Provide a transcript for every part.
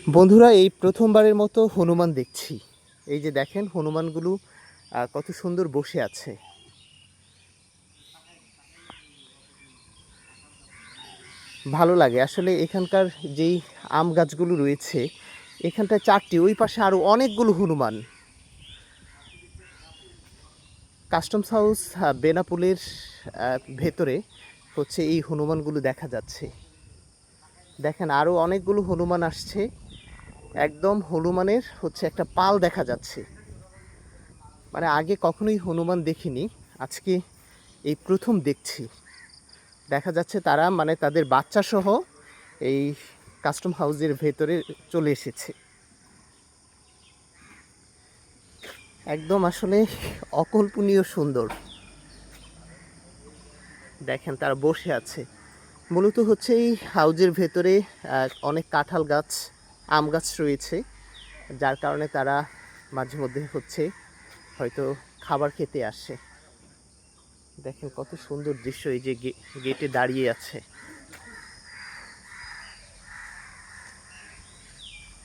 বন্ধুরা, এই প্রথমবারের মতো হনুমান দেখছি। এই যে দেখেন, হনুমানগুলো কত সুন্দর বসে আছে। ভালো লাগে আসলে। এখানকার যেই আম গাছগুলো রয়েছে, এখানটায় 4টি, ওই পাশে আরও অনেকগুলো হনুমান। কাস্টমস হাউস বেনাপোলের ভেতরে হচ্ছে এই হনুমানগুলো দেখা যাচ্ছে। দেখেন, আরও অনেকগুলো হনুমান আসছে। একদম হনুমানের হচ্ছে একটা পাল দেখা যাচ্ছে। মানে আগে কখনোই হনুমান দেখিনি, আজকে এই প্রথম দেখছি। দেখা যাচ্ছে তারা মানে তাদের বাচ্চা সহ এই কাস্টম হাউসের ভেতরে চলে এসেছে। একদম আসলে অকল্পনীয় সুন্দর। দেখেন তারা বসে আছে। মূলত হচ্ছে এই হাউজের ভেতরে অনেক কাঁঠাল গাছ, আম গাছ রয়েছে, যার কারণে তারা মাঝে মধ্যে হচ্ছে হয়তো খাবার খেতে আসে। দেখেন কত সুন্দর দৃশ্য, এই যে গেটে দাঁড়িয়ে আছে।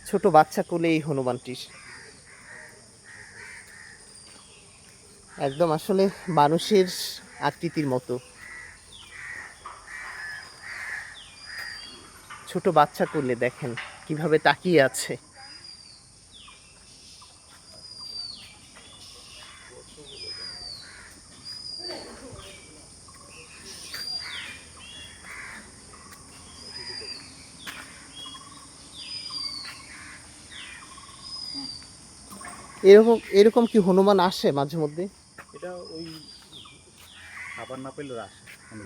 ছোট বাচ্চা কোলে এই হনুমানটির। একদম আসলে মানুষের আকৃতির মতো। ছোট বাচ্চা কোলে দেখেন কিভাবে তাকিয়ে আছে। এরকম এরকম কি হনুমান আসে মাঝে মধ্যে? এটা ওই খাবার না পেলে আসে।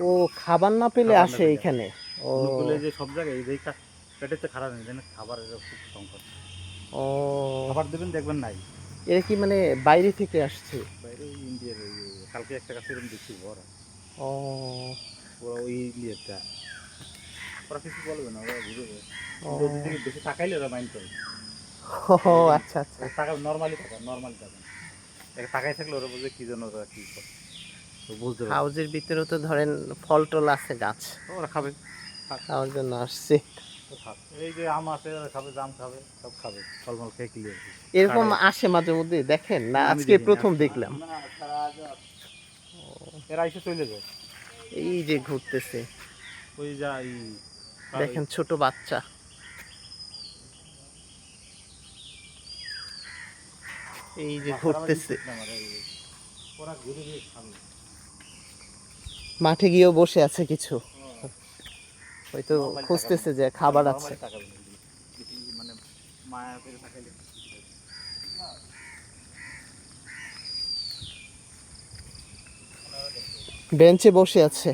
ও, খাবার না পেলে খাবার না আসে পেলে আসে। এখানে। ও অনুকূলে যে সব জায়গায় এই পেটের তো খারাপ নেই, জানেন, খাবারের খুব সংকট। ও, খাবার দেবেন দেখবেন নাই। এরা কি মানে বাইরে থেকে আসছে? বাইরে ওই ইন্ডিয়ার ওই কালকে একটা কাছে এরকম দেখছি বড়। ও ওরা ওই ইন্ডিয়ারটা, ওরা কিছু বলবে না, ওরা ঘুরবে। ও কিন্তু ওদের দিকে বেশি তাকাইলে ওরা মাইন্ড করে। ও, ওই আচ্ছা আচ্ছা। টাকা নর্মালি থাকেন। তাকাই থাকলে ওরা বুঝে কি জন্য ওরা কি করে, তো বুঝতে পারবে। হাউজের ভিতরেও তো ধরেন ফল টল আছে, গাছ, ওরা খাবে, খাওয়ার জন্য আসছে। এই যে আম আছে ওরা খাবে, জাম খাবে, সব খাবে, ফলমূল খেয়ে ক্লিয়ার। এরকম আসে মাঝে মধ্যে, দেখেন না? আমি আজকে দেখিনি প্রথম দেখলাম। না, তারা আগে এরা এসে চলে যায়। এই যে ঘুরতেছে, ওই যা দেখেন ছোট বাচ্চা। এই যে ঘুরতেছে, ওরা ঘুরে ঘুরে খাবে। মাঠে গিয়েও বসে আছে কিছু, হয়তো নর্মালি তাকাবে খুঁজতেছে না, যে খাবার আছে। নর্মালি তাকাবে না, বেশি মানে মায়া করে তাকাইলে। বেঞ্চে বসে আছে।